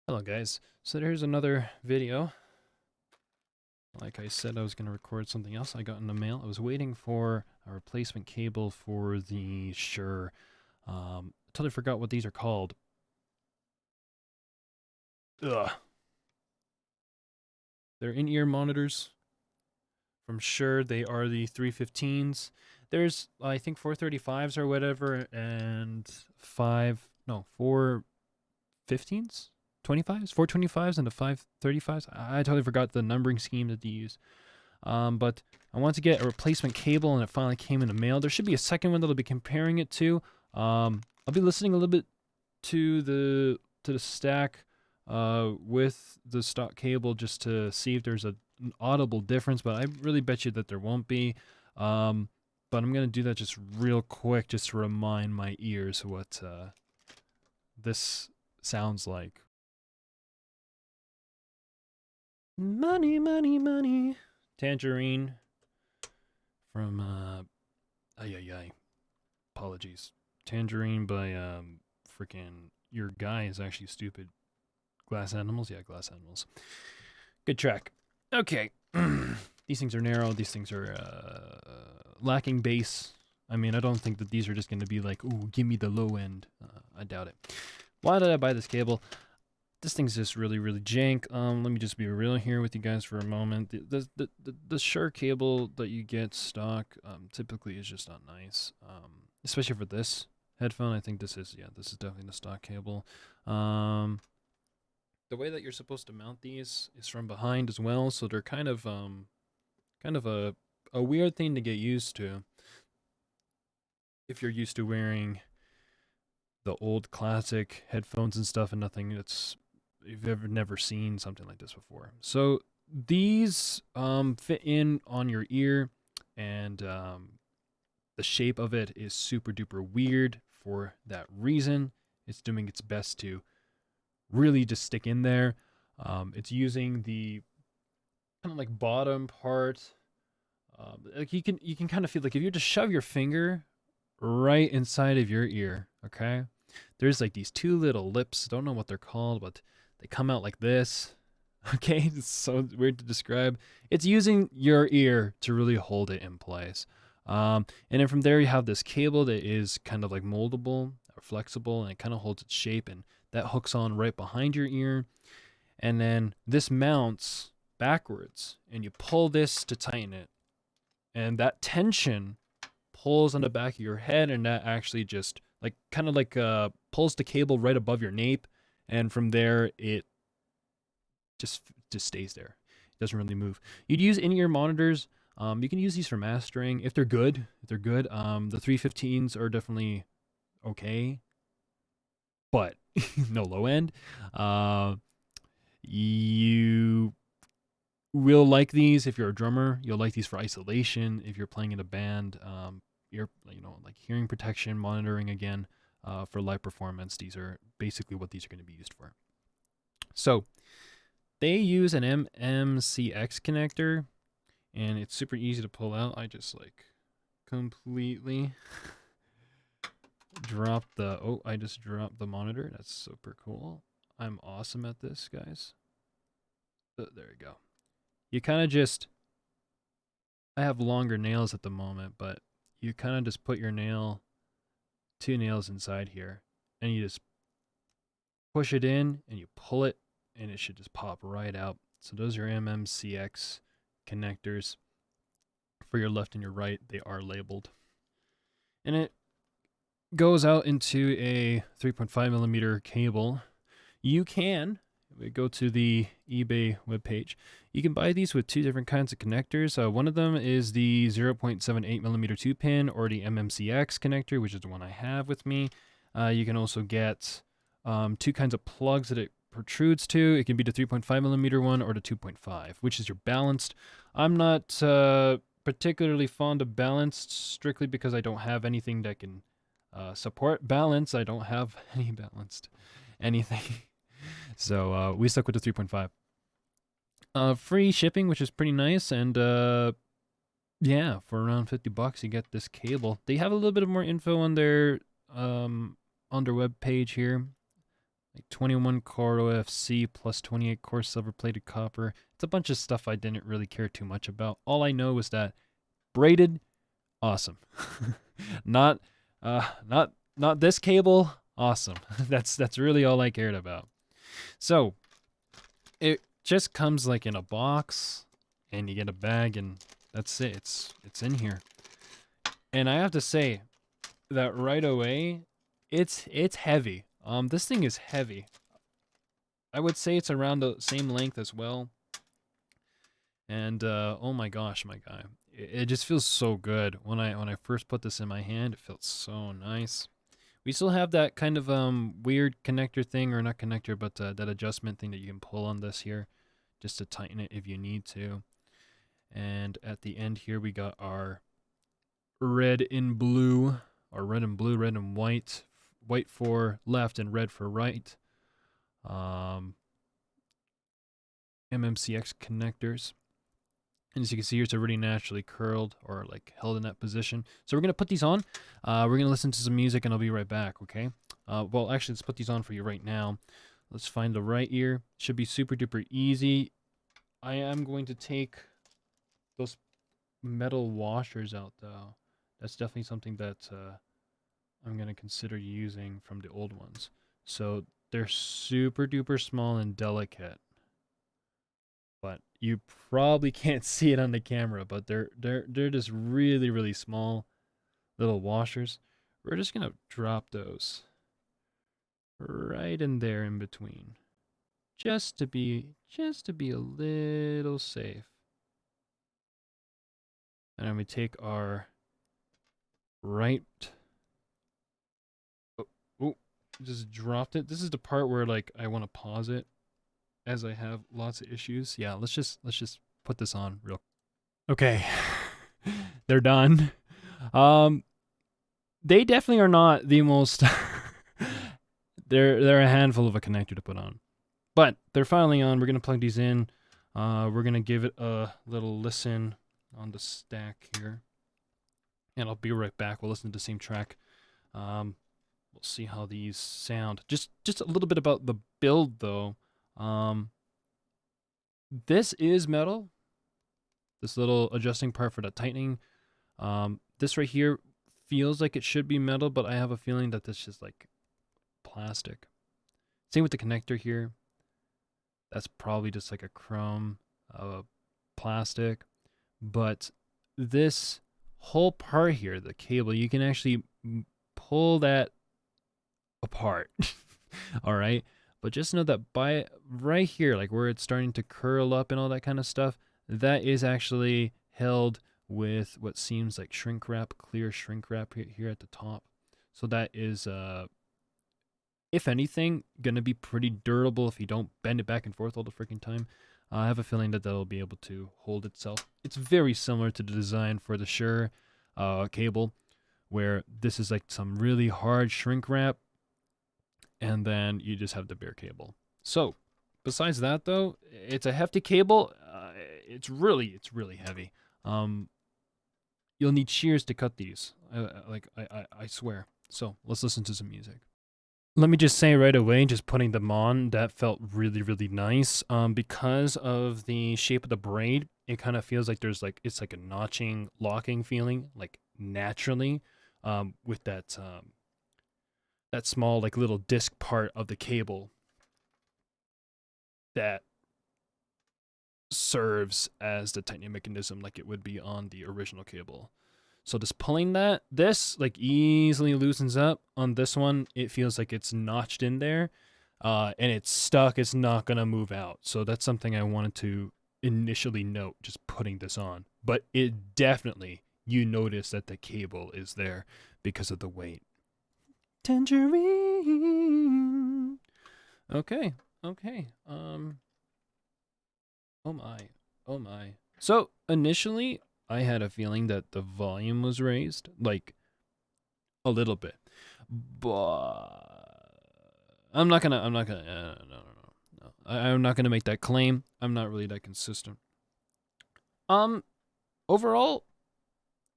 Hello guys, so here's another video. Like I said, I was going to record something else I got in the mail. I was waiting for a replacement cable for the Shure. Totally forgot what these are called. Ugh. They're in-ear monitors from Shure. They are the 315s. There's, I think, 435s or whatever, and 415s? 25s? 425s and the 535s? I totally forgot the numbering scheme that they use. But I wanted to get a replacement cable, and it finally came in the mail. There should be a second one that I'll be comparing it to. I'll be listening a little bit to the stack with the stock cable just to see if there's an audible difference, but I really bet you that there won't be. But I'm gonna do that just real quick, just to remind my ears what this sounds like. Money, money, money. Tangerine from ay ay ay. Apologies. Tangerine by freaking Your Guy is actually stupid. Glass Animals? Yeah, Glass Animals. Good track. Okay. These things are narrow. These things are lacking bass. I mean, I don't think that these are just going to be like, ooh, give me the low end. I doubt it. Why did I buy this cable? This thing's just really, really jank. Let me just be real here with you guys for a moment. The Shure cable that you get stock typically is just not nice, especially for this headphone. I think this is definitely the stock cable. The way that you're supposed to mount these is from behind as well, so they're kind of a weird thing to get used to if you're used to wearing the old classic headphones and stuff, and nothing that's you've ever never seen something like this before. So these fit in on your ear, and the shape of it is super duper weird for that reason. It's doing its best to really just stick in there. It's using the kind of like bottom part. Like you can kind of feel like if you just shove your finger right inside of your ear, okay? There's like these two little lips. Don't know what they're called, but they come out like this. Okay, it's so weird to describe. It's using your ear to really hold it in place. And then from there, you have this cable that is kind of like moldable or flexible, and it kind of holds its shape, and that hooks on right behind your ear. And then this mounts backwards, and you pull this to tighten it. And that tension pulls on the back of your head, and that actually just like kind of like pulls the cable right above your nape, and from there it just stays there. It doesn't really move. You'd use in-ear monitors. You can use these for mastering if they're good. The 315s are definitely okay, but no low end. You will like these if you're a drummer. You'll like these for isolation if you're playing in a band. Like hearing protection, monitoring again for live performance. These are basically what these are going to be used for. So they use an MMCX connector, and it's super easy to pull out. I just like completely I just dropped the monitor. That's super cool. I'm awesome at this, guys. There you go. You kind of just, I have longer nails at the moment, but you kind of just put your two nails inside here, and you just push it in and you pull it, and it should just pop right out. So those are MMCX connectors for your left and your right. They are labeled, and it goes out into a 3.5 millimeter cable. You can go to the eBay webpage. You can buy these with two different kinds of connectors. One of them is the 0.78 millimeter 2-pin, or the MMCX connector, which is the one I have with me. You can also get two kinds of plugs that it protrudes to. It can be the 3.5 millimeter one or the 2.5, which is your balanced. I'm not particularly fond of balanced, strictly because I don't have anything that can support balance. I don't have any balanced anything. So we stuck with the 3.5. Free shipping, which is pretty nice, and yeah, for around $50 you get this cable. They have a little bit of more info on their web page here. like 21 core OFC plus 28 core silver plated copper. It's a bunch of stuff I didn't really care too much about. All I know was that braided, awesome. not not this cable, awesome. That's really all I cared about. So it just comes like in a box, and you get a bag, and that's it. It's in here. And I have to say that right away, it's heavy. This thing is heavy. I would say it's around the same length as well. And oh my gosh, my guy, it just feels so good. When I first put this in my hand, it felt so nice. We still have that kind of weird connector thing, or not connector, but that adjustment thing that you can pull on this here, just to tighten it if you need to. And at the end here, we got our red and blue, or red and blue, red and white, white for left and red for right. MMCX connectors. And as you can see here, it's already naturally curled or like held in that position. So we're going to put these on. We're going to listen to some music and I'll be right back, okay? Well, actually, let's put these on for you right now. Let's find the right ear. Should be super duper easy. I am going to take those metal washers out, though. That's definitely something that I'm going to consider using from the old ones. So they're super duper small and delicate. But you probably can't see it on the camera, but they're just really, really small little washers. We're just gonna drop those right in there in between, just to be a little safe. And then we take our right. Oh, just dropped it. This is the part where like I want to pause it, as I have lots of issues. Yeah, let's just put this on real. Okay, they're done. They definitely are not the most. they're a handful of a connector to put on, but they're finally on. We're gonna plug these in. We're gonna give it a little listen on the stack here, and I'll be right back. We'll listen to the same track. We'll see how these sound. Just a little bit about the build though. This is metal. This little adjusting part for the tightening. This right here feels like it should be metal, but I have a feeling that this is like plastic. Same with the connector here. That's probably just like a chrome plastic. But this whole part here, the cable, you can actually pull that apart. All right. But just know that by right here, like where it's starting to curl up and all that kind of stuff, that is actually held with what seems like shrink wrap, clear shrink wrap here at the top. So that is, if anything, going to be pretty durable if you don't bend it back and forth all the freaking time. I have a feeling that that'll be able to hold itself. It's very similar to the design for the Shure cable, where this is like some really hard shrink wrap, and then you just have the bare cable. So, besides that though, it's a hefty cable. It's really heavy. You'll need shears to cut these. I swear. So let's listen to some music. Let me just say right away, just putting them on, that felt really, really nice. Because of the shape of the braid, it kind of feels like there's like, it's like a notching, locking feeling, like naturally, with that, that small, like little disc part of the cable that serves as the tightening mechanism like it would be on the original cable. So just pulling that, this like easily loosens up. On this one, it feels like it's notched in there, and it's stuck. It's not gonna move out. So that's something I wanted to initially note, just putting this on. But it definitely, you notice that the cable is there because of the weight. Tangerine. Okay. Oh my. Oh my. So initially, I had a feeling that the volume was raised, like a little bit, but I'm not gonna. No. I'm not gonna make that claim. I'm not really that consistent. Um, Overall,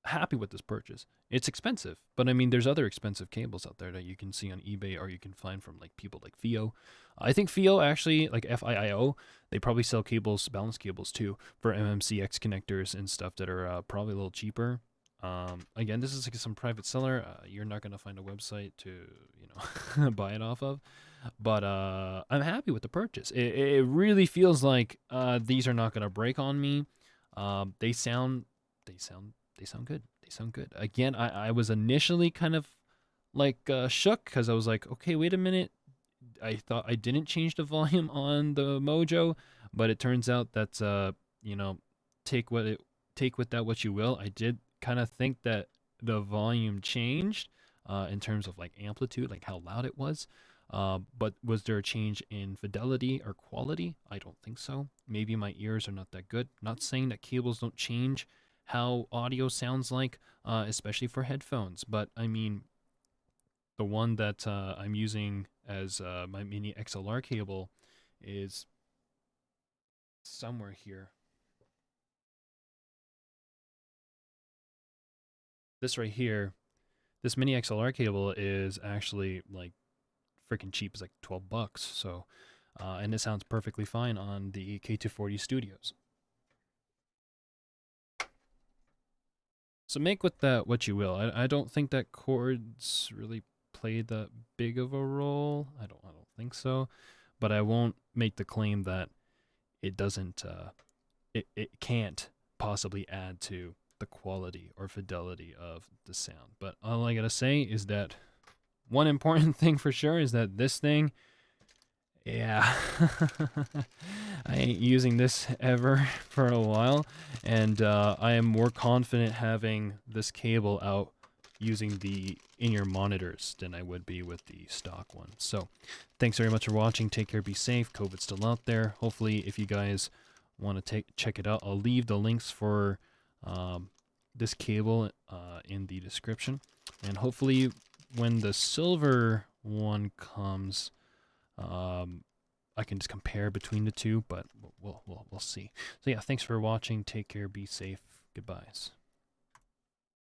happy with this purchase. It's expensive, but I mean, there's other expensive cables out there that you can see on eBay or you can find from like people like FIO. I think FIO actually, like FIIO, they probably sell cables, balance cables too, for MMCX connectors and stuff that are probably a little cheaper. Again, this is like some private seller. You're not gonna find a website to, buy it off of. But I'm happy with the purchase. It really feels like these are not gonna break on me. They sound, they sound, they sound good. They sound good. Again, I was initially kind of like shook because I was like, okay, wait a minute. I thought I didn't change the volume on the Mojo, but it turns out that you know, take what it take with that what you will. I did kind of think that the volume changed in terms of like amplitude, like how loud it was. But was there a change in fidelity or quality? I don't think so. Maybe my ears are not that good. Not saying that cables don't change how audio sounds like, especially for headphones. But I mean, the one that I'm using as my mini XLR cable is somewhere here. This right here, this mini XLR cable is actually like freaking cheap. It's like 12 bucks. So, and it sounds perfectly fine on the K240 Studios. So make with that what you will. I don't think that chords really played that big of a role. I don't think so. But I won't make the claim that it doesn't it can't possibly add to the quality or fidelity of the sound. But all I gotta say is that one important thing for sure is that this thing, yeah, I ain't using this ever for a while, and I am more confident having this cable out using the in-ear monitors than I would be with the stock one. So thanks very much for watching. Take care, be safe. COVID's still out there. Hopefully, if you guys want to check it out, I'll leave the links for this cable in the description. And hopefully when the silver one comes, I can just compare between the two, but we'll see. So yeah, thanks for watching. Take care, be safe. Goodbyes.